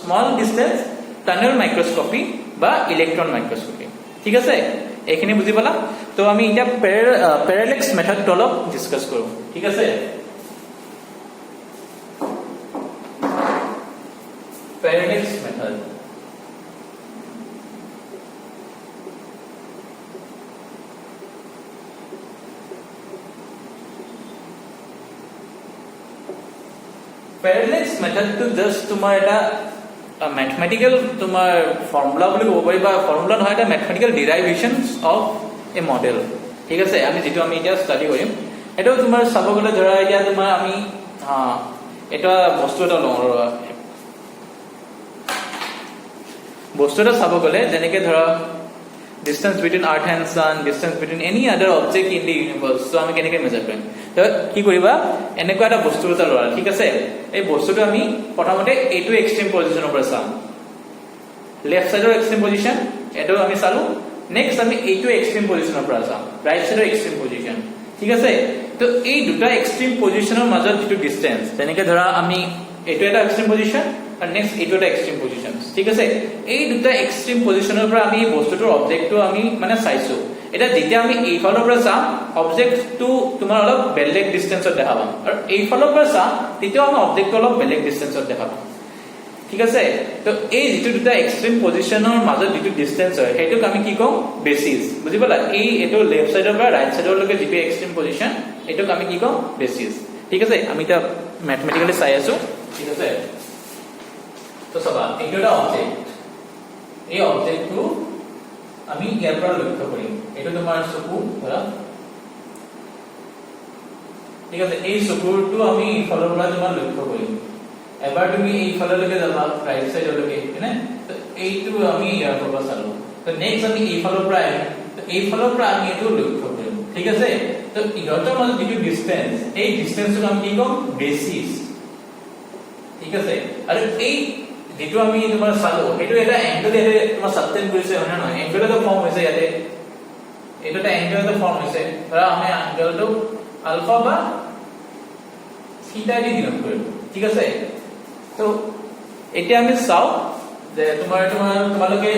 small distance tunnel microscopy বা electron microscopy ঠিক আছে এইখিনি বুজি পালা তো আমি এটা প্যারালেক্স মেথডটো অলপ ডিসকাস কৰো ঠিক আছে প্যাৰালেক্স মেথড প্যাৰালেক্স মেথডটো জাস্ট তোমাৰ এটা mathematical তোমাৰ ফৰ্মুলা বুলি ক'ব পাৰি বা ফর্মুলা নহয় এটা mathematical derivations of a model ঠিক আছে আমি যেটো আমি এটা ষ্টাডি কৰিম এটা তোমাৰ চাব গলে ধৰা এতিয়া তোমাৰ আমি এটা বস্তু এটা লওঁ বস্তু এটা চাব গলে যেনেকে ধৰা distance between earth and sun distance between any other object in the universe so আমি কেনেকৈ মেজার কৰিম তো কি কৰিবা এনেকুৱা এটা বস্তু এটা লৰা ঠিক আছে এই বস্তুটো আমি প্ৰথমতে এইটো এক্সট্ৰিম পজিশনৰ পৰা চাম লেফট সাইডৰ এক্সট্ৰিম পজিশন এটো আমি চালো নেক্সট আমি এইটো এক্সট্ৰিম পজিশনৰ পৰা চাম ৰাইট সাইডৰ এক্সট্ৰিম পজিশন ঠিক আছে তো এই দুটা এক্সট্ৰিম পজিশনৰ মাজত যেটো ডিসটেন্স যেনেকৈ ধৰা আমি এইটো এটা এক্সট্ৰিম পজিশন আৰ নেক্সট এইটো এটা এক্সট্ৰিম পজিশন ঠিক আছে এই দুটা এক্সট্ৰিম পজিশনৰ পৰা আমি বস্তুটোৰ অবজেক্টটো আমি মানে চাইছো এটা যেতিয়া আমি এই ফালৰ পৰা চাম অবজেক্টটো তোমাৰ অলপ বেলেগ ডিসটেন্সত দেখাব আৰু এই ফালৰ পৰা চাম তেতিয়া আমি অবজেক্টটো অলপ বেলেগ ডিসটেন্সত দেখাব ঠিক আছে তো এই যেটো দুটা এক্সট্রিম পজিশনৰ মাজত যেটো ডিসটেন্স হয় হেতুক আমি কি কম বেসিস বুজি পালা এই এটো লেফট সাইডৰ পৰা ৰাইট সাইডৰ লৈকে যেটো এক্সট্রিম পজিশন এটোক আমি কি কম বেসিস ঠিক আছে আমি এটা ম্যাথমেটিক্যালি চাই আছো ঠিক আছে তো সবা এইটো এটা অবজেক্ট এই অবজেক্টটো আমি ইয়াৰ পৰা লক্ষ্য কৰিম এইটো তোমাৰ চকু ধৰা ঠিক আছে এই চকুটো আমি ইফালৰ পৰা তোমাৰ লক্ষ্য কৰিম এবাৰ তুমি এই ফাললৈকে যাবা ৰাইট সাইডলৈকে হয়নে তো এইটো আমি ইয়াৰ পৰা চালো তো নেক্সট আমি এই ফালৰ পৰা আহিম তো এই ফালৰ পৰা আমি এইটো লক্ষ্য কৰিম ঠিক আছে তো ইহঁতৰ মাজত যেটো ডিসটেন্স এই ডিসটেন্সটো আমি কি কম বেসিস ঠিক আছে আৰু এই যেটো আমি তোমাৰ চালো এটো এটা এংগল এৰে তোমাৰ সাবটেন কৰিছে হয় না নহয় এংগল এটা ফৰ্ম হৈছে ইয়াতে এটা এংগল এটা ফৰ্ম হৈছে ধৰা আমি এংগলটো আলফা বা থিটা দি ডিনোট কৰিম ঠিক আছে তো এতিয়া আমি চাও যে তোমালোকে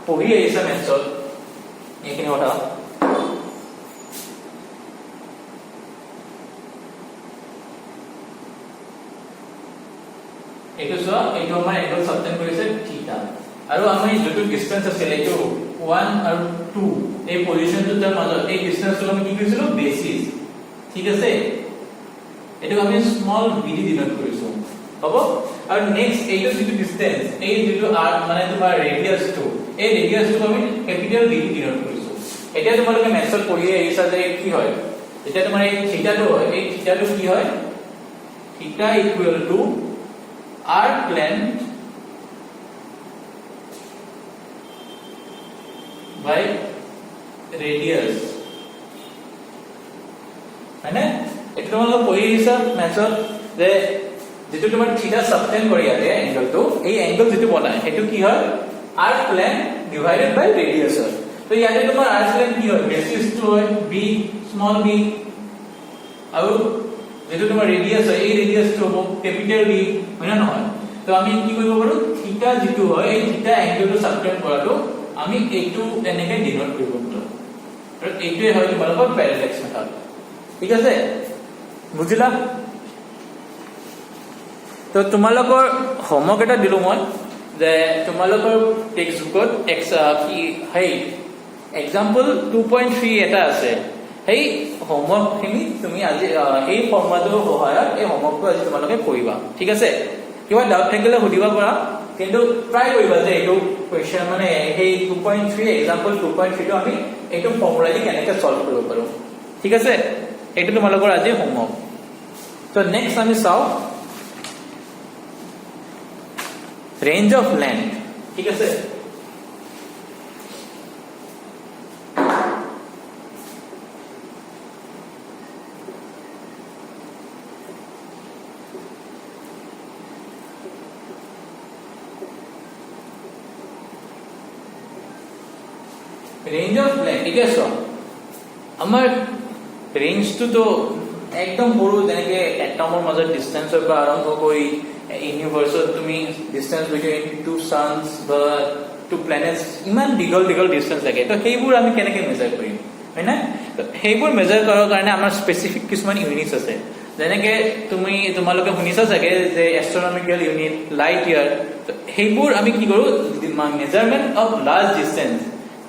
পঢ়ি আহিছা মেথছত এইখিনি কথা এইটো সোয়া এইটো আমাৰ এংগল সাবটেন কৰিছে থিটা আৰু আমি যেটো ডিসটেন্স আছিল এইটো 1 আৰু 2 এই পজিশনটোৰ মাজত এই ডিসটেন্সটো আমি কি কৰিছিলো বেসিস ঠিক আছে এটো আমি স্মল b দি ডিনোট কৰিছো হ'ব আৰু নেক্সট এইটো যেটো ডিসটেন্স এই যেটো r মানে তোমাৰ ৰেডিয়াসটো এই ৰেডিয়াসটো আমি ক্যাপিটাল b দি ডিনোট কৰিছো এতিয়া তোমালোকে মেথড পঢ়ি আহিছা যে কি হয় এতিয়া তোমাৰ এই থিটাটো হয় এই থিটাটো কি হয় থিটা equal to arc length by radius মানে এটা তোমালোকে পঢ়ি আহিছা মেথড যে যেটো তোমাৰ থিটা সাবটেন কৰি আছে এংগলটো এই এংগল যেটো বনায় হেতু কি হয় arc length divided by radius হয় তো ইয়াতে তোমাৰ arc length কি হয় বেসিসটো হয় b স্মল b আৰু যেটো তোমাৰ ৰেডিয়াস হয় এই ৰেডিয়াসটো হ'ব ক্যাপিটাল B হয় না নহয় তো আমি কি কৰিব পাৰো থিটা যেটো হয় এই থিটা এংগলটো সাবটেন কৰাটো আমি এইটো এনেকৈ ডিনোট কৰিব পাৰো আৰু এইটোই হয় তোমালোকৰ প্যাৰালেক্স মেথড ঠিক আছে বুজিলা তো তোমালোকৰ হোমৱৰ্ক এটা দিলো মই যে তোমালোকৰ টেক্সট বুকত কি হেই এক্সাম্পল 2.3 এটা আছে এই হোমৱৰ্ক খিনি তুমি আজি এই ফৰ্মাটৰ সহায়ত এই হোমৱৰ্কটো আজি তোমালোকে কৰিবা ঠিক আছে কিবা ডাউট থাকিলে সুধিবা পাৰা কিন্তু ট্ৰাই কৰিবা যে এইটো কোৱেশ্চন মানে এই 2.3 এক্সাম্পল 2.3 টো আমি এইটো ফৰ্মুলা দি কেনেকৈ সলভ কৰিব পাৰো ঠিক আছে এইটো তোমালোকৰ আজি হোমৱৰ্ক তো নেক্সট আমি চাও ৰেঞ্জ অফ লেন্থ ঠিক আছে ৰেঞ্জ অফ লেন্থ ঠিক আছে আমাৰ ৰেঞ্জটো তো একদম সৰু যেনেকৈ এটমৰ মাজত ডিসটেন্সৰ পৰা আৰম্ভ কৰি ইউনিভাৰ্ছত তুমি ডিষ্টেন্স বিটুইন টু ছানছ বা টু প্লেনেটছ ইমান দীঘল দীঘল ডিষ্টেন্স লাগে তো সেইবোৰ আমি কেনেকৈ মেজাৰ কৰিম হয় না তো সেইবোৰ মেজাৰ কৰাৰ কাৰণে আমাৰ স্পেচিফিক কিছুমান ইউনিটছ আছে যেনেকৈ তোমালোকে শুনিছা চাগে যে এষ্ট্ৰনমিকেল ইউনিট লাইট ইয়াৰ সেইবোৰ আমি কি কৰোঁ মেজাৰমেণ্ট অফ লাৰ্জ ডিষ্টেন্স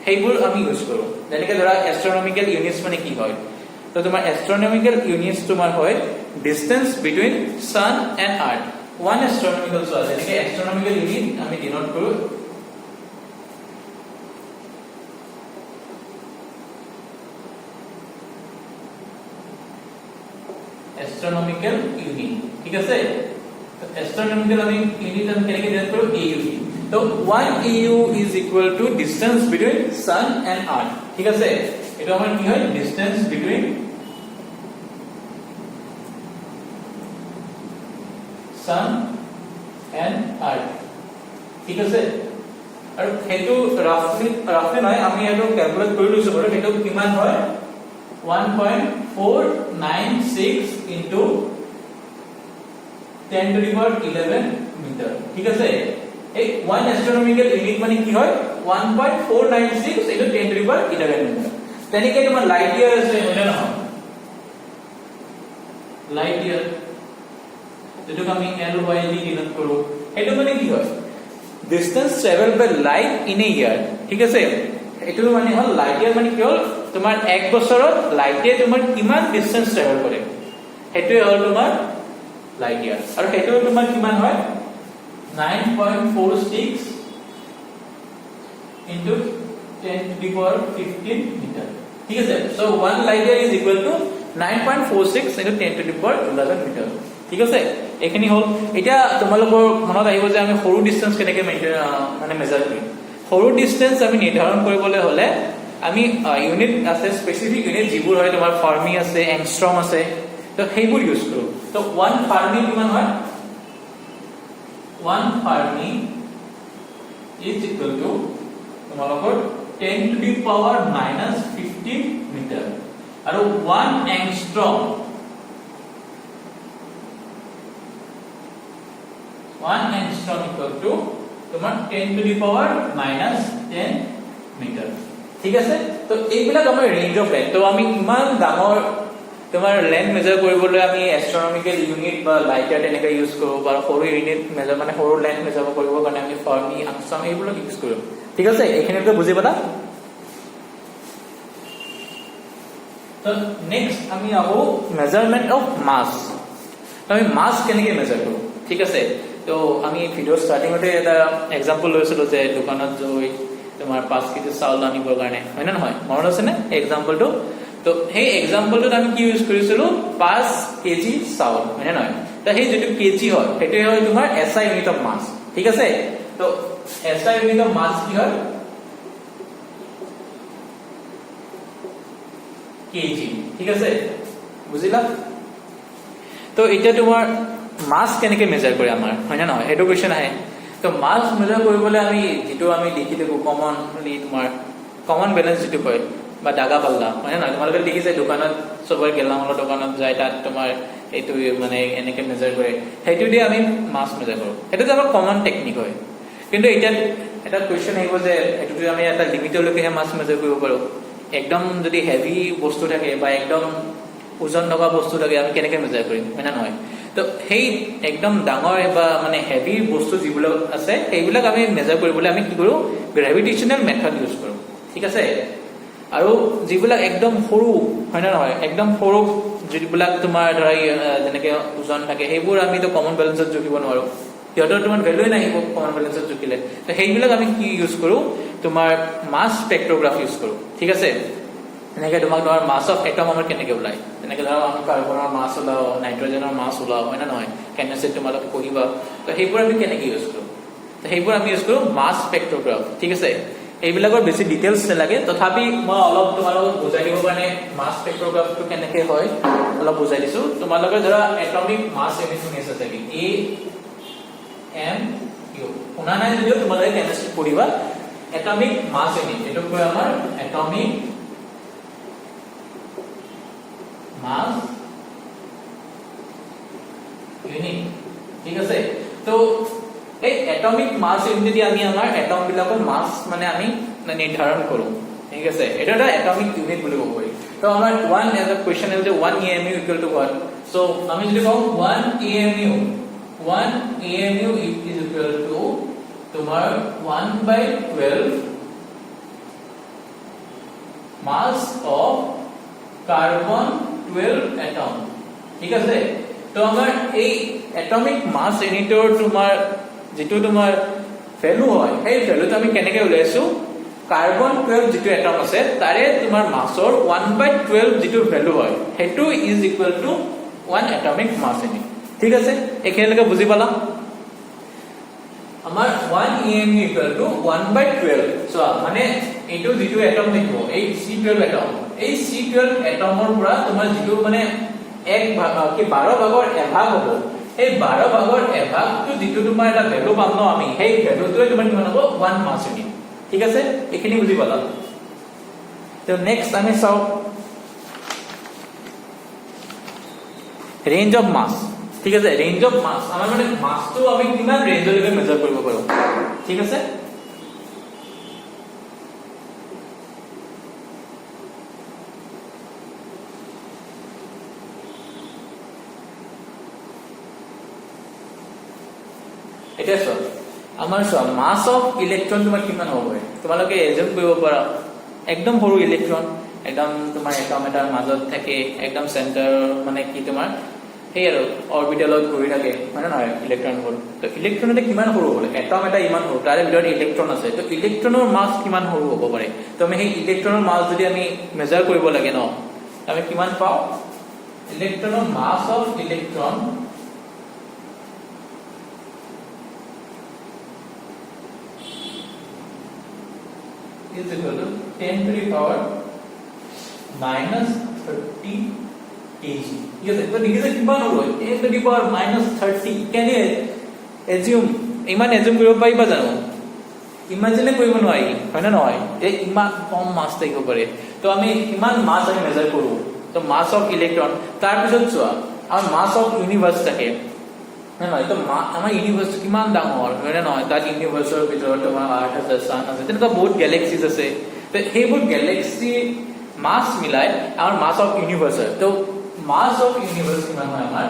সেইবোৰ আমি ইউজ কৰোঁ যেনেকৈ ধৰা এষ্ট্ৰনমিকেল ইউনিটছ মানে কি হয় তো তোমাৰ এষ্ট্ৰনমিকেল ইউনিটছ তোমাৰ হয় distance between sun and earth one astronomical চোৱা যেনেকৈ এষ্ট্ৰনমিকেল ইউনিট আমি ডিন'ট কৰোঁ astronomical unit ঠিক আছে astronomical unit আমি কেনেকৈ ডিন'ট কৰোঁ AU তো 1 AU is equal to distance between sun and earth ঠিক আছে এটা আমাৰ কি হয় distance between sun and earth ঠিক আছে আৰু হেতু ৰাফলি নহয় আমি এটো ক্যালকুলেট কৰি লৈছো বাৰু হেতু কিমান হয় 1.496 into 10 to the power 11 meter ঠিক আছে এই 1 astronomical unit মানে কি হয় 1.496 into 10 to the power 11 meter তেনেকে তোমাৰ লাইট ইয়াৰ আছে হয় না লাইট ইয়াৰ যেটো আমি LY দি ডিনোট কৰো এটো মানে কি হয় distance traveled by light in a year ঠিক আছে এটো মানে হল লাইট ইয়াৰ মানে কি হল তোমাৰ এক বছৰত লাইটে তোমাৰ কিমান ডিসটেন্স ট্ৰাভেল কৰে হেতু হল তোমাৰ লাইট ইয়াৰ আৰু হেতু তোমাৰ কিমান হয় 9.46 into 10 to the power 15 meter ঠিক আছে so one light year is equal to 9.46 into 10 to the power 11 meter ঠিক আছে এখিনি হল এটা তোমালোকৰ মনত আহিব যে আমি সৰু ডিসটেন্স কেনেকৈ মানে মেজাৰ কৰিম সৰু ডিসটেন্স আমি নিৰ্ধাৰণ কৰিবলৈ হলে আমি ইউনিট আছে স্পেসিফিক ইউনিট যিবোৰ হয় তোমাৰ ফাৰ্মি আছে এংস্ট্ৰম আছে তো সেইবোৰ ইউজ কৰো তো 1 ফাৰ্মি কিমান হয় 1 ফাৰ্মি is equal to তোমালোকৰ 10 to the power minus 50 meter আৰু 1 এংস্ট্ৰম 1 angstrom equal to তোমার 10 to the power minus 10 meter ঠিক আছে তো এইবিলাক আমাৰ ৰেঞ্জ অফ লেন্থ তো আমি ইমান ডাঙৰ তোমাৰ লেন্থ মেজাৰ কৰিবলৈ আমি এষ্ট্ৰনমিকেল ইউনিট বা লাইট ইয়াৰ এনেকা ইউজ কৰো বা সৰু ইউনিট মেজাৰ মানে সৰু লেন্থ মেজাৰ কৰিব কাৰণে আমি ফাৰ্মি আংষ্ট্ৰম এইবিলাক ইউজ কৰো ঠিক আছে এইখিনিটো বুজি পালা তো নেক্সট আমি আহো মেজাৰমেন্ট অফ মাস তো আমি মাস কেনেকৈ মেজাৰ কৰো ঠিক আছে তো আমি ভিডিও স্টাৰ্টিংতে এটা এক্সাম্পল লৈছিলো যে দোকানত গৈ তোমাৰ 5 কেজি চাউল আনিবৰ কাৰণে হয় না নহয় মনত আছে নে এক্সাম্পলটো তো সেই এক্সাম্পলটোত আমি কি ইউজ কৰিছিলো 5 কেজি চাউল হয় না নহয় তো সেই যেটো কেজি হয় সেইটো হয় তোমাৰ SI ইউনিট অফ মাস ঠিক আছে তো SI ইউনিট অফ মাস কি হয় কেজি ঠিক আছে বুজিলা তো এটা তোমাৰ মাস কেনেকৈ মেজাৰ কৰে আমাৰ হয় না নহয় এটো কোৱেশ্চন আহে তো মাস মেজাৰ কৰিবলৈ আমি যেটো আমি লিখি দেখো কমনলি তোমাৰ কমন ব্যালেন্স যেটো কয় বা দাগা পাল্লা হয় না তোমালোকে দেখিছে দোকানত সবৰে গেলামালৰ দোকানত যায় তাত তোমাৰ এইটো মানে এনেকৈ মেজাৰ কৰে সেইটো দি আমি মাস মেজাৰ কৰো এটা আমাৰ কমন টেকনিক হয় কিন্তু এটা কোৱেশ্চন আহিব যে এটো যদি আমি এটা লিমিটলৈকে মাস মেজাৰ কৰিব পাৰো একদম যদি হেভি বস্তু থাকে বা একদম ওজন থকা বস্তু থাকে আমি কেনেকৈ মেজাৰ কৰিম হয় না নহয় তো সেই একদম ডাঙৰ বা মানে হেভি বস্তু যিবিলাক আছে সেইবিলাক আমি মেজাৰ কৰিবলৈ আমি কি কৰো গ্ৰেভিটেশনাল মেথড ইউজ কৰো ঠিক আছে আৰু যিবিলাক একদম সৰু হয় না নহয় একদম সৰু যিবিলাক তোমাৰ ধৰা যেনেকৈ ওজন থাকে সেইবোৰ আমি তো কমন বেলেন্সত জুকিব নোৱাৰো সিহঁতৰ তোমাৰ ভ্যালুই নাহিব কমন বেলেন্সত জুকিলে তো সেইবিলাক আমি কি ইউজ কৰো তোমাৰ মাস স্পেক্ট্ৰোগ্ৰাফ ইউজ কৰো ঠিক আছে এনেকৈ তোমাৰ মাস অফ এটম আমাৰ কেনেকৈ ওলাই এনেকৈ ধৰা আমি কাৰ্বনৰ মাস ওলাও নাইট্ৰজেনৰ মাস ওলাও হয় না নহয় কেমিষ্ট্ৰি তোমালোকে পঢ়িবা তো সেইবোৰ আমি কেনেকৈ ইউজ কৰো তো সেইবোৰ আমি ইউজ কৰো মাস স্পেক্ট্ৰোগ্ৰাফ ঠিক আছে এইবিলাকৰ বেছি ডিটেইলছ নালাগে তথাপি মই অলপ তোমালোকক বুজাই দিব কাৰণে মাস স্পেক্ট্ৰোগ্ৰাফটো কেনেকৈ হয় অলপ বুজাই দিছো তোমালোকে ধৰা এটমিক মাস ইউনিট শুনি আছে চাগে AMU শুনা নাই যদিও তোমালোকে কেমিষ্ট্ৰি পঢ়িবা এটমিক মাস ইউনিট এটো কয় আমাৰ এটমিক মাস ইউনিট ঠিক আছে তো এই এটমিক মাস ইউনিট দি আমি আমাৰ এটম বিলাকৰ মাস মানে আমি নিৰ্ধাৰণ কৰো ঠিক আছে এটা এটা এটমিক ইউনিট বুলি ক'ব পাৰি তো আমাৰ 1 as a question is 1 AMU equal to what so আমি যদি কওঁ 1 AMU is equal to তোমার 1/12 mass of carbon 12 atom ঠিক আছে তো আমার এই এটমিক মাস ইউনিটৰ তোমাৰ যেটো তোমাৰ ভ্যালু হয় এই ভ্যালুটো আমি কেনেকৈ উলাইছো কাৰ্বন 12 যেটো এটম আছে তাৰে তোমাৰ মাছৰ 1/12 যেটো ভ্যালু হয় হেতু is equal to 1 atomic mass unit ঠিক আছে একেলগে বুজি পালা আমাৰ 1 AMU ইকুৱেল টু 1/12 সো মানে এইটো যেটো এটম দেখো এই C12 এটম এই C12 এটমৰ পৰা তোমাৰ যেটো মানে এক ভাগ কি 12 ভাগৰ এভাগ হ'ব এই 12 ভাগৰ এভাগটো যেটো তোমাৰ এটা ভ্যালু পাম ন আমি সেই ভ্যালুটোৱে তোমাৰ কিমান হ'ব 1 মাস ইউনিট ঠিক আছে এখিনি বুজি পালা তো নেক্সট আমি চাও ৰেঞ্জ অফ মাস ঠিক আছে ৰেঞ্জ অফ মাস আমাৰ মানে মাসটো আমি কিমান ৰেঞ্জলৈকে মেজাৰ কৰিব পাৰো ঠিক আছে এটা সব আমাৰ সব মাস অফ ইলেক্ট্ৰন তোমাৰ কিমান হ'ব পাৰে তোমালোকে এজম কৰিব পাৰা একদম সৰু ইলেক্ট্ৰন একদম তোমাৰ এটম এটাৰ মাজত থাকে একদম সেন্টাৰ মানে কি তোমাৰ এই আৰু অৰবিটেলত ঘূৰি থাকে মানে নহয় ইলেক্ট্ৰনবোৰ তো ইলেক্ট্ৰনতে কিমান সৰু হ'ব এটম এটা ইমান সৰু তাৰে ভিতৰত ইলেক্ট্ৰন আছে তো ইলেক্ট্ৰনৰ মাস কিমান সৰু হ'ব পাৰে তো আমি সেই ইলেক্ট্ৰনৰ মাস যদি আমি মেজাৰ কৰিব লাগে ন আমি কিমান পাও ইলেক্ট্ৰনৰ mass of electron is equal to 10 to the power minus 30 kg yes so this is কিমান হ'ব 10 to the power minus 30 can you assume ইমান assume কৰিব পাৰিবা জানো ইমাজিনে কৰিব নোৱাৰি হয় না নহয় এই ইমান কম মাস থাকিব পাৰে তো আমি কিমান মাস আমি মেজাৰ কৰো তো মাস অফ ইলেক্ট্ৰন তাৰ পিছত চোৱা আৰু মাস অফ ইউনিভাৰ্স থাকে নহয় তো আমাৰ ইউনিভাৰ্স কিমান ডাঙৰ হয় না নহয় তাত ইউনিভাৰ্সৰ ভিতৰত তোমাৰ আৰ্ট আছে সান আছে তেনেকুৱা বহুত গ্যালাক্সিজ আছে তো সেইবোৰ গ্যালাক্সি মাস মিলাই আমাৰ মাস অফ ইউনিভাৰ্স তো মাস অফ ইউনিভাৰ্স কিমান হয় আমাৰ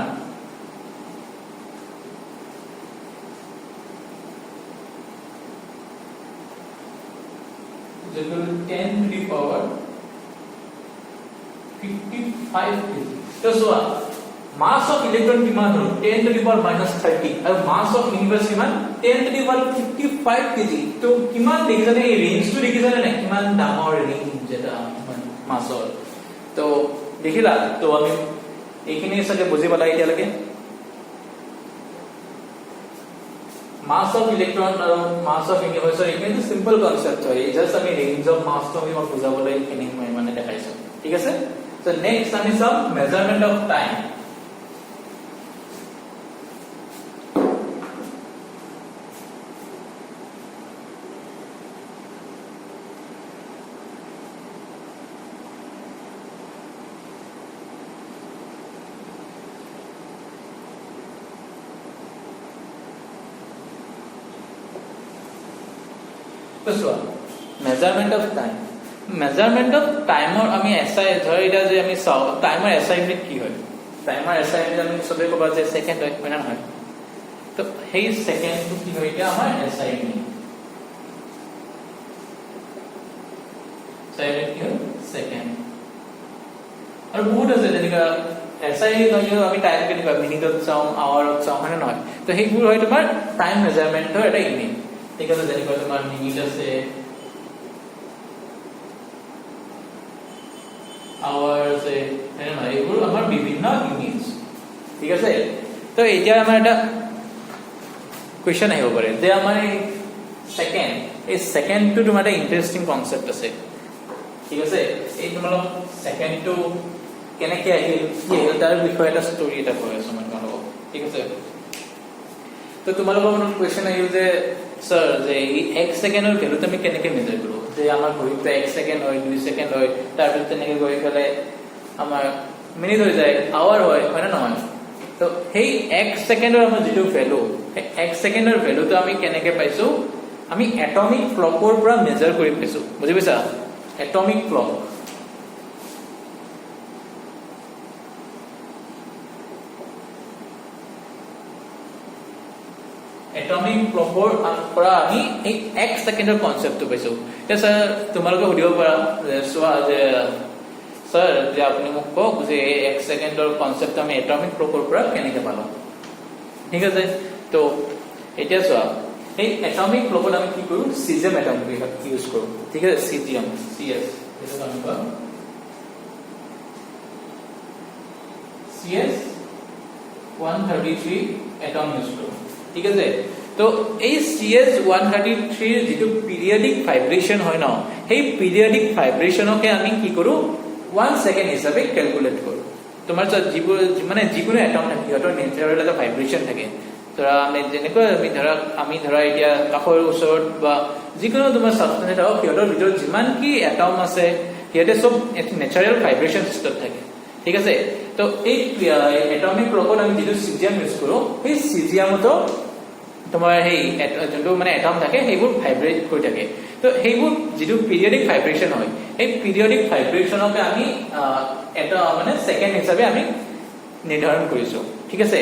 equal to 10 to the power 55 kg তো সোয়া mass of electron কিমান হল 10 to the power minus 30 আৰু mass of universe কিমান 10 to the power 55 kg তো কিমান দেখিছানে এই ৰেঞ্জটো দেখিছানে না কিমান ডাঙৰ ৰেঞ্জ এটা মাছৰ তো দেখিলা তো আমি এইখিনি সাথে বুজি পালা এতিয়ালৈকে mass of electron আৰু mass of universe এইটো সিম্পল কনসেপ্ট হয় জাস্ট আমি ৰেঞ্জ অফ মাস তো আমি বুজাবলৈ এইখিনি মই মানে দেখাইছো ঠিক আছে সো নেক্সট আমি সব measurement of time measurement of time measurement of টাইমৰ আমি এসআই ধৰি এটা যে আমি চাও টাইমৰ এসআই ইউনিট কি হয় টাইমৰ এসআই ইউনিট আমি সবে ক'বা যে সেকেন্ড হয় মানে নহয় তো সেই সেকেন্ডটো কি হয় এটা আমাৰ এসআই ইউনিট সেকেন্ড কি হয় সেকেন্ড আৰু বহুত আছে যেনেকা এসআই নহয় আমি টাইম কেনেকুৱা মিনিটত চাও আৱাৰত চাও মানে নহয় তো সেইবোৰ হয় তোমাৰ টাইম মেজাৰমেন্টৰ এটা ইউনিট ঠিক আছে যেনেকৈ তোমাৰ মিনিট আছে আৱাৰ আছে এনে নহয় এইবোৰ আমাৰ বিভিন্ন ইউনিটস ঠিক আছে তো এতিয়া আমাৰ এটা কোৱেশ্চন আহিব পাৰে যে আমাৰ সেকেন্ড এই সেকেন্ডটো তোমাৰ এটা ইন্টাৰেষ্টিং কনসেপ্ট আছে ঠিক আছে এই তোমালোক সেকেন্ডটো কেনেকৈ আহিল কি আহিল তাৰ বিষয়ে এটা ষ্টৰী এটা কৈ আছো মই তোমালোকক ঠিক আছে তো তোমালোকৰ মনত কোৱেশ্চন আহিল যে স্যাৰ যে এই 1 সেকেন্ডৰ ভ্যালুটো আমি কেনেকৈ মেজাৰ কৰো যে আমাৰ ঘড়ীতে 1 সেকেন্ড হয় 2 সেকেন্ড হয় তাৰপিছত তেনেকৈ গৈ গলে আমাৰ মিনিট হৈ যায় আৱাৰ হয় না নহয় তো সেই 1 সেকেন্ডৰ আমাৰ যেটো ভ্যালু এক সেকেন্ডৰ ভ্যালুটো আমি কেনেকে পাইছো আমি এটমিক ক্লকৰ পৰা মেজাৰ কৰি পাইছো বুজি পাইছা এটমিক ক্লক এটমিক ক্লকৰ পৰা আমি এই এক সেকেন্ডৰ কনসেপ্টটো পাইছো এতিয়া স্যাৰ তোমালোকে সুধিব পাৰা যে সোৱা যে স্যাৰ যে আপনি মোক কক যে এক সেকেন্ডৰ কনসেপ্ট আমি এটমিক ক্লকৰ পৰা কেনেকে পালো ঠিক আছে তো এতিয়া সোৱা এই এটমিক ক্লকত আমি কি কৰো সিজিয়াম এটম ইউজ কৰো ঠিক আছে সিজিয়াম সিএস এটা আমৰা সিএস 133 এটম ইউজ কৰো ঠিক আছে তো এই সিএস 133 এৰ যেটো পিৰিয়ডিক ভাইব্ৰেশন হয় না সেই পিৰিয়ডিক ভাইব্ৰেশনকে আমি কি কৰো 1 সেকেন্ড হিসাবে ক্যালকুলেট কৰো তোমাৰ যিবোৰ মানে যিকোনো এটম থাকে সিহঁতৰ নেচাৰেল এটা ভাইব্ৰেশন থাকে ধৰা আমি যেনেকৈ আমি ধৰা এতিয়া কাষৰ ওচৰত বা যিকোনো তোমাৰ সাবষ্টেন্স হওক সিহঁতৰ ভিতৰত যিমান কি এটম আছে সিহঁতে সব নেচাৰেল ভাইব্রেশন ষ্টেট থাকে ঠিক আছে তো এই এটমিক ক্লকত আমি যেটো সিজিয়াম ইউজ কৰো সেই সিজিয়ামটো তোমাৰ সেই যোনটো মানে এটম থাকে সেইবোৰ ভাইব্ৰেট কৰি থাকে তো সেইবোৰ যেটো পিৰিয়ডিক ভাইব্ৰেশন হয় এই পিৰিয়ডিক ভাইব্ৰেশনকে আমি এটা মানে সেকেন্ড হিচাপে আমি নিৰ্ধাৰণ কৰিছো ঠিক আছে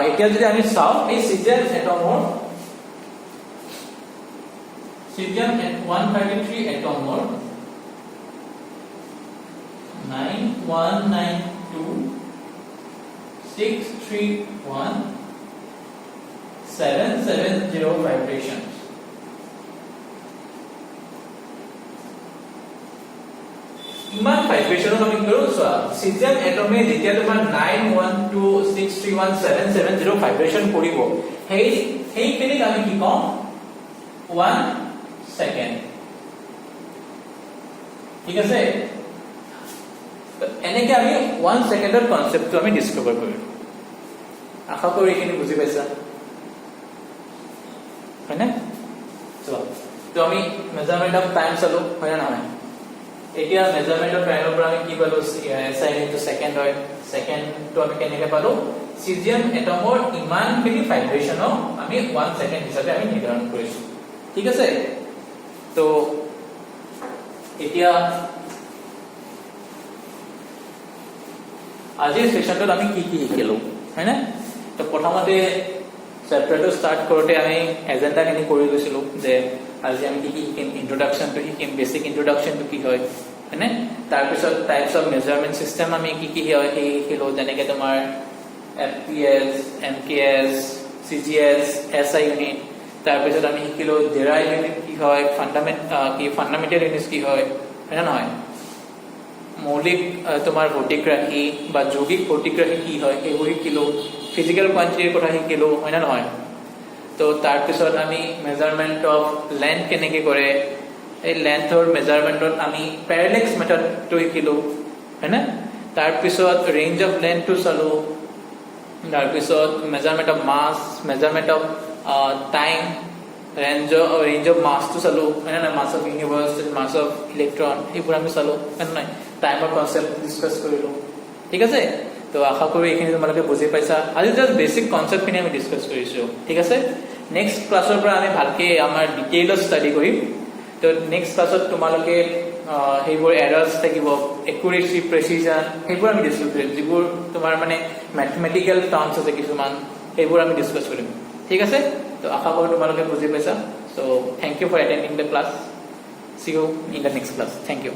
এতিয়া যদি আমি চাও এই সিজিয়াম এটমৰ সিজিয়াম 133 এটমৰ 9192631 770 vibrations ইমান ভাইব্ৰেশন আমি কৰো সোৱা সিজিয়াম এটমে যেতিয়া তোমাৰ 912631770 ভাইব্ৰেশন কৰিব সেই খিনিক আমি কি কম 1 সেকেন্ড ঠিক আছে এনেকে আমি 1 সেকেন্ডৰ কনসেপ্টটো আমি ডিসকভাৰ কৰিলো আশা কৰো এইখিনি বুজি পাইছা হয়নে তো আমি মেজাৰমেন্ট অফ টাইম চালো হয় না নহয় এতিয়া মেজাৰমেন্ট অফ টাইমৰ পৰা আমি কি পালো SI ইনটু সেকেন্ড হয় সেকেন্ড তো আমি কেনেকে পালো সিজিয়াম এটমৰ ইমান খিনি ভাইব্ৰেশন আমি 1 সেকেন্ড হিচাপে আমি নিৰ্ধাৰণ কৰিছো ঠিক আছে তো এতিয়া আজিৰ সেশনটোত আমি কি কি শিকিলো হয় না তো প্ৰথমতে চ্যাপ্টাৰটো স্টাৰ্ট কৰোতে আমি এজেন্ডা খিনি কৰি গৈছিলো যে আজি আমি কি শিকিম ইন্ট্ৰোডাকশন টু শিকিম বেসিক ইন্ট্ৰোডাকশন টু কি হয় হয়নে তাৰ পিছত টাইপস অফ মেজাৰমেন্ট সিস্টেম আমি কি হয় সেই শিকিলো যেনেকে তোমাৰ FPS MKS CGS SI unit তাৰ পিছত আমি শিকিলো ডেৰাইভ ইউনিট কি হয় ফান্ডামেন্টাল ইউনিট কি হয় হয় না নহয় মৌলিক তোমাৰ ভৌতিক ৰাশি বা যৌগিক ভৌতিক ৰাশি কি হয় এইবোৰ শিকিলো ফিজিক্যাল কোয়ান্টিটিৰ কথা শিকিলো হয় না নহয় তো তাৰ পিছত আমি মেজাৰমেন্ট অফ লেন্থ কেনেকে কৰে এই লেন্থৰ মেজাৰমেন্টত আমি প্যাৰালেক্স মেথডটো শিকিলো হয় না তাৰ পিছত ৰেঞ্জ অফ লেন্থটো চালো তাৰ পিছত measurement of mass measurement of time range of মাসটো চালো হয় না mass of universe mass of electron এইবোৰ আমি চালো হয় না টাইমৰ কনসেপ্ট ডিসকাস কৰিলো ঠিক আছে তো আশা কৰো এইখিনি তোমালোকে বুজি পাইছা আজি জাস্ট বেসিক কনসেপ্ট খিনি আমি ডিসকাস কৰিছো ঠিক আছে নেক্সট ক্লাছৰ পৰা আমি ভালকে আমাৰ ডিটেইলত ষ্টাডি কৰিম তো নেক্সট ক্লাছত তোমালোকে সেইবোৰ এৰাৰ্স থাকিব একুৰেসি প্ৰেচিজন সেইবোৰ আমি ডিসকাস কৰিম যিবোৰ তোমাৰ মানে ম্যাথমেটিক্যাল টাৰ্মছ আছে কিছুমান সেইবোৰ আমি ডিসকাস কৰিম ঠিক আছে তো আশা কৰো তোমালোকে বুজি পাইছা so thank you for attending the class see you in the next class thank you